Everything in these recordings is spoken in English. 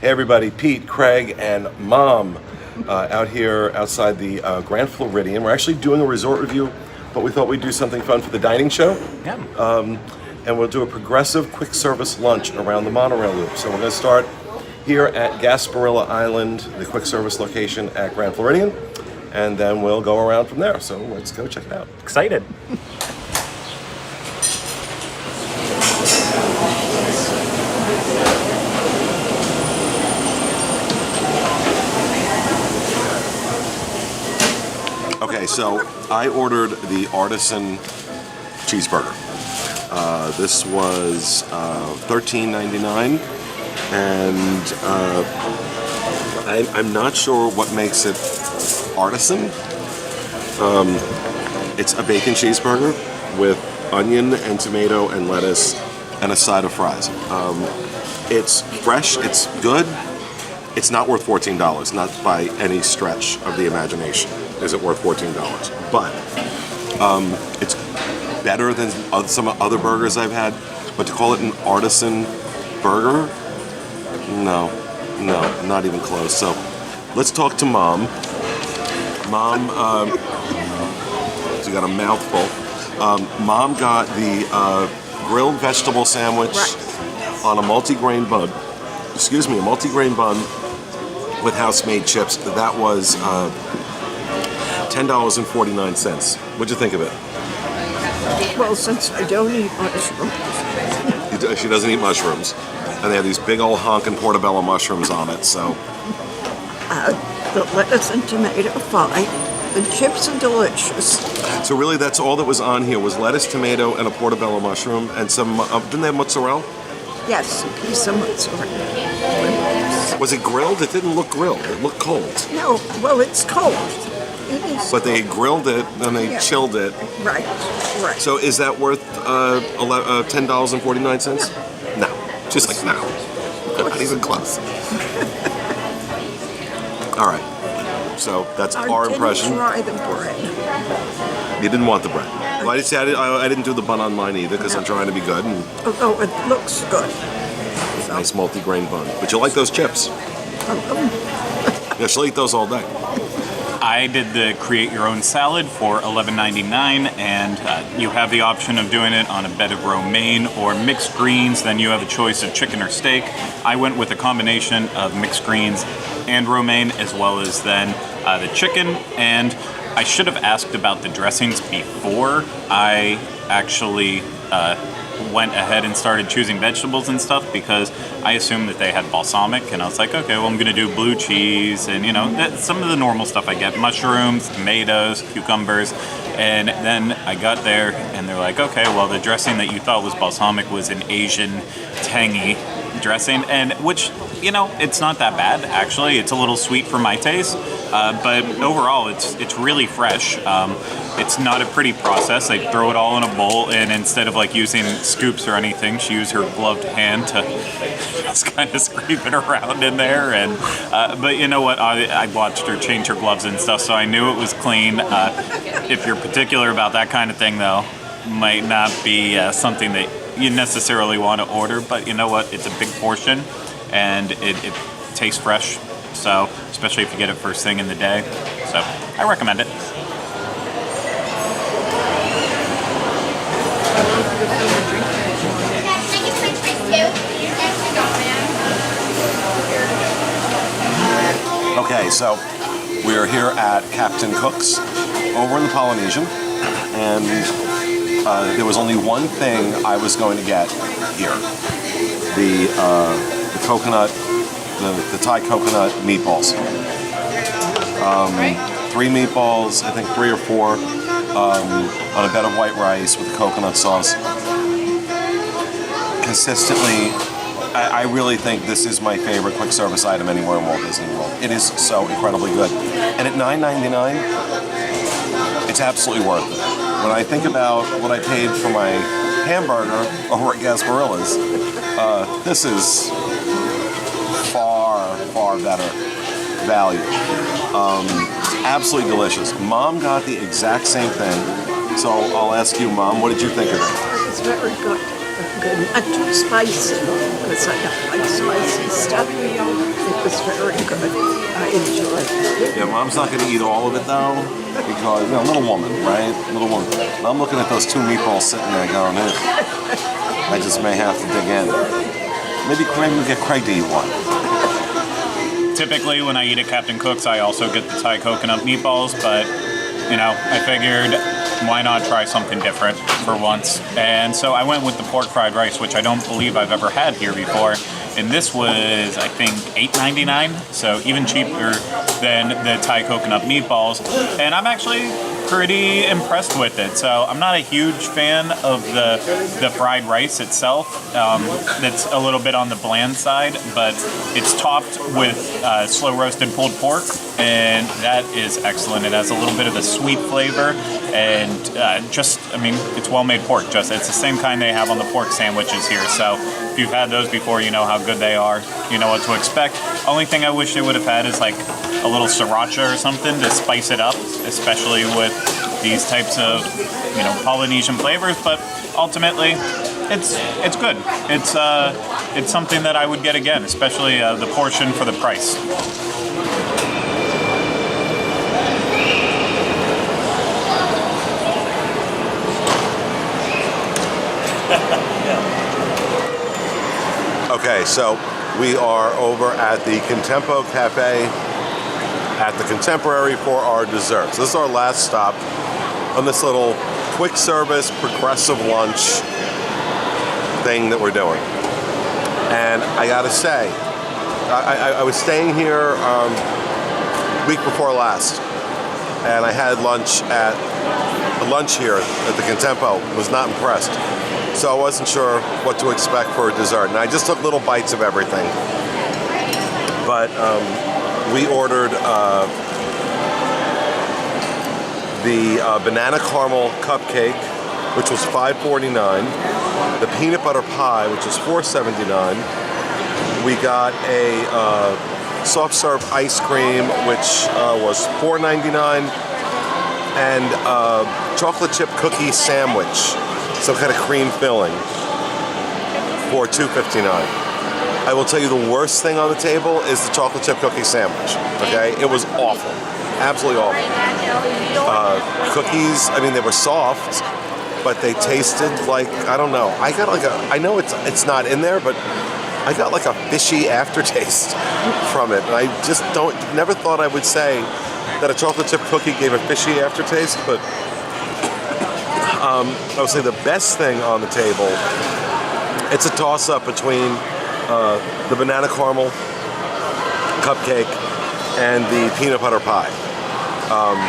Hey everybody, Pete, Craig, and Mom out here outside the Grand Floridian. We're actually doing a resort review, but we thought we'd do something fun for the dining show. Yeah. And we'll do a progressive quick service lunch around the monorail loop. So we're going to start here at Gasparilla Island, the quick service location at Grand Floridian, and then we'll go around from there. So let's go check it out. Excited. Okay, so I ordered the artisan cheeseburger. This was $13.99, and I'm not sure what makes it artisan. It's a bacon cheeseburger with onion and tomato and lettuce and a side of fries. It's fresh, it's good. It's not worth $14, not by any stretch of the imagination is it worth $14. But it's better than some other burgers I've had. But to call it an artisan burger, no, not even close. So let's talk to Mom. Mom, she got a mouthful. Mom got the grilled vegetable sandwich on a multi-grain bun. Excuse me, a multi-grain bun with house-made chips. That was $10.49. What'd you think of it? Well, since I don't eat mushrooms. She doesn't eat mushrooms. And they have these big old honkin' portobello mushrooms on it, so. The lettuce and tomato fine. The chips are delicious. So really that's all that was on here was lettuce, tomato, and a portobello mushroom, and some, didn't they have mozzarella? Yes, a piece of mozzarella. Was it grilled? It didn't look grilled. It looked cold. No, well, it's cold. It is. But they grilled it, then they chilled it. Right. So is that worth $10.49? No. Just like no. Not even close. All right. So that's our impression. I didn't try the bread. You didn't want the bread. Well, I didn't do the bun on mine either because I'm trying to be good. And although it looks good. So. Nice multi-grain bun. But you like those chips. Yeah, she'll eat those all day. I did the create your own salad for $11.99, and you have the option of doing it on a bed of romaine or mixed greens. Then you have a choice of chicken or steak. I went with a combination of mixed greens and romaine, as well as then the chicken. And I should have asked about the dressings before I actually went ahead and started choosing vegetables and stuff, because I assumed that they had balsamic, and I was like, okay, well, I'm gonna do blue cheese and some of the normal stuff I get, mushrooms, tomatoes, cucumbers. And then I got there and they're like, okay, well, the dressing that you thought was balsamic was an Asian tangy dressing, and which it's not that bad actually. It's a little sweet for my taste, but overall it's really fresh. It's not a pretty process. They throw it all in a bowl, and instead of like using scoops or anything, she used her gloved hand to just kind of scrape it around in there. And but you know what? I watched her change her gloves and stuff, so I knew it was clean. If you're particular about that kind of thing, though, might not be something that you necessarily want to order. But you know what? It's a big portion, and it tastes fresh. So especially if you get it first thing in the day. So I recommend it. Okay, so we are here at Captain Cook's over in the Polynesian, and there was only one thing I was going to get here: the coconut, the Thai coconut meatballs. 3 meatballs, I think 3 or 4, on a bed of white rice with coconut sauce. Consistently, I really think this is my favorite quick service item anywhere in Walt Disney World. It is so incredibly good. And at $9.99, it's absolutely worth it. When I think about what I paid for my hamburger over at Gasparilla's, this is far, far better value. It's absolutely delicious. Mom got the exact same thing. So I'll ask you, Mom, what did you think of it? It's very good. good. Not too spicy, because I don't like spicy stuff. It was very good. I enjoyed it. Yeah, Mom's not going to eat all of it though, because little woman, right? Little woman. And I'm looking at those 2 meatballs sitting there going, I just may have to dig in. Maybe we'll get Craig to eat one. Typically, when I eat at Captain Cook's, I also get the Thai coconut meatballs, but, I figured why not try something different for once? And so I went with the pork fried rice, which I don't believe I've ever had here before. And this was, I think, $8.99, so even cheaper than the Thai coconut meatballs. And I'm actually pretty impressed with it. So I'm not a huge fan of the fried rice itself. That's a little bit on the bland side, but it's topped with slow roasted pulled pork, and that is excellent. It has a little bit of a sweet flavor, and it's well-made pork. It's the same kind they have on the pork sandwiches here. So if you've had those before, you know how good they are. You know what to expect. Only thing I wish they would have had is like a little sriracha or something to spice it up, especially with these types of, Polynesian flavors. But ultimately, it's good. It's something that I would get again, especially the portion for the price. Okay, so we are over at the Contempo Cafe at the Contemporary for our desserts. This is our last stop on this little quick service progressive lunch thing that we're doing. And I gotta say, I was staying here week before last, and I had lunch here at the Contempo. Was not impressed. So I wasn't sure what to expect for a dessert. And I just took little bites of everything. But we ordered the banana caramel cupcake, which was $5.49. The peanut butter pie, which was $4.79. We got a soft serve ice cream, which was $4.99. And chocolate chip cookie sandwich, some kind of cream filling, for $2.59. I will tell you the worst thing on the table is the chocolate chip cookie sandwich. Okay, it was awful, absolutely awful. Cookies, they were soft, but they tasted like, I don't know. I got I know it's not in there, but I got like a fishy aftertaste from it. And I just never thought I would say that a chocolate chip cookie gave a fishy aftertaste, but I would say the best thing on the table, it's a toss-up between the banana caramel cupcake and the peanut butter pie.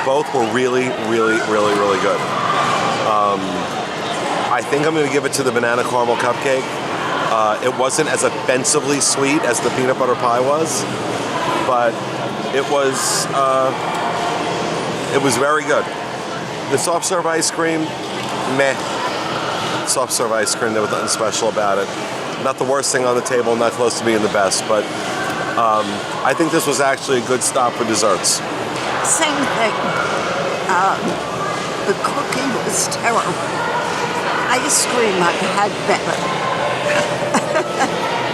Both were really, really, really, really good. I think I'm going to give it to the banana caramel cupcake. It wasn't as offensively sweet as the peanut butter pie was, but it was very good. The soft serve ice cream, meh. Soft serve ice cream, there was nothing special about it. Not the worst thing on the table, not close to being the best, but I think this was actually a good stop for desserts. Same thing. The cookie was terrible. Ice cream I had better.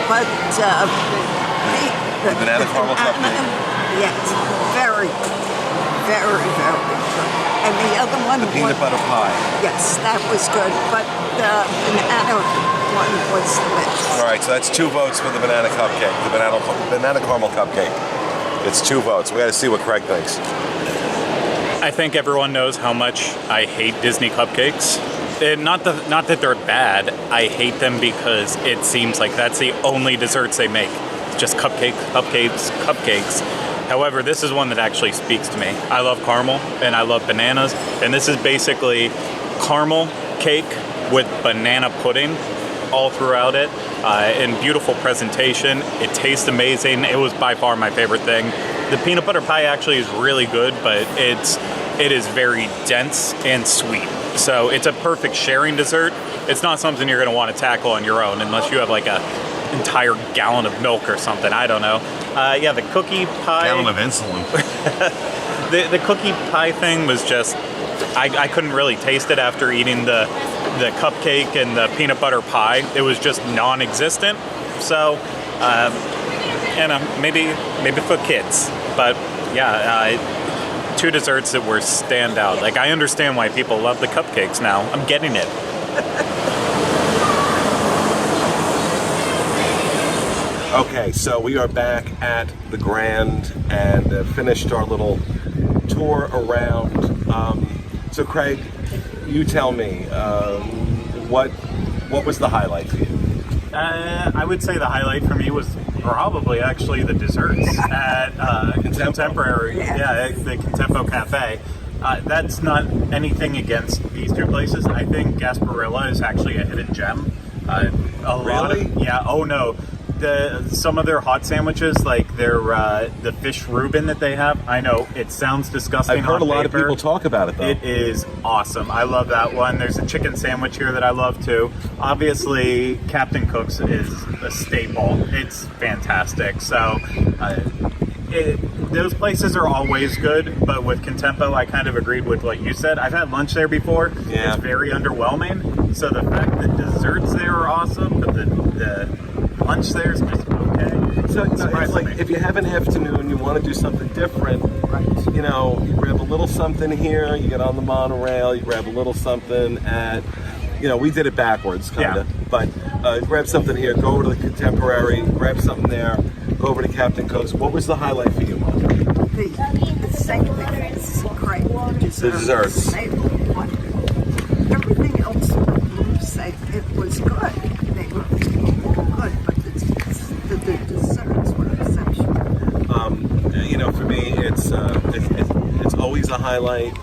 But the banana caramel cupcake? Yes, very, very, very good. And the other one, the peanut butter pie. Yes, that was good, but the banana one was the best. All right, so that's 2 votes for the banana cupcake, the banana caramel cupcake. It's 2 votes. We got to see what Craig thinks. I think everyone knows how much I hate Disney cupcakes. And not that they're bad. I hate them because it seems like that's the only desserts they make. It's just cupcakes. However, this is one that actually speaks to me. I love caramel and I love bananas, and this is basically caramel cake with banana pudding all throughout it, in beautiful presentation. It tastes amazing. It was by far my favorite thing. The peanut butter pie actually is really good, but it is very dense and sweet. So it's a perfect sharing dessert. It's not something you're gonna want to tackle on your own unless you have like a entire gallon of milk or something. I don't know. Yeah, the cookie pie. Gallon of insulin. the cookie pie thing was just, I couldn't really taste it after eating the the cupcake and the peanut butter pie, it was just non-existent. So, maybe for kids, but yeah, 2 desserts that were standout. Like, I understand why people love the cupcakes now. I'm getting it. Okay, so we are back at the Grand and finished our little tour around. So Craig, you tell me, what was the highlight for you? I would say the highlight for me was probably actually the desserts at Contemporary, the Contempo Cafe. That's not anything against these 2 places. I think Gasparilla is actually a hidden gem. Oh no. Some of their hot sandwiches, like the fish Reuben that they have, I know it sounds disgusting. I've heard a lot of people talk about it though. It is awesome. I love that one. There's a chicken sandwich here that I love too. Obviously, Captain Cook's is a staple. It's fantastic. So those places are always good, but with Contempo, I kind of agreed with what you said. I've had lunch there before. Yeah. It's very underwhelming. So the fact that desserts there are awesome, but the lunch there is just okay. So it's like if you have an afternoon, you want to do something different, right? You know, you grab a little something here, you get on the monorail, you grab a little something at, we did it backwards, kind of. Yeah. But grab something here, go over to the Contemporary, grab something there, go over to Captain Cook's. What was the highlight for you, Mom? The steak is great. The desserts. Everything else it was good. They were good, but the desserts were exceptional. For me, it's always a highlight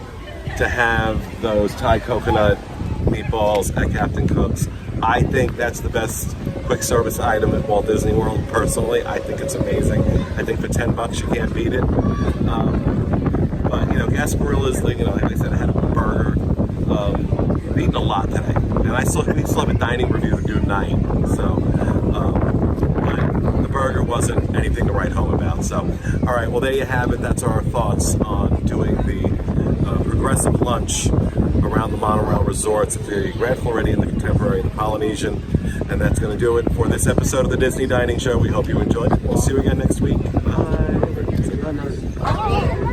to have those Thai coconut meatballs at Captain Cook's. I think that's the best quick service item at Walt Disney World. Personally, I think it's amazing. I think for $10 you can't beat it. But Gasparilla's, like I said, I had a burger. I've eaten a lot today, and we still have a dining review to do tonight. So, but the burger wasn't anything to write home about. So, all right, well there you have it. That's our thoughts on doing the progressive lunch around the Monorail resorts at the Grand Floridian, the Contemporary, the Polynesian, and that's going to do it for this episode of the Disney Dining Show. We hope you enjoyed it. We'll see you again next week. Bye.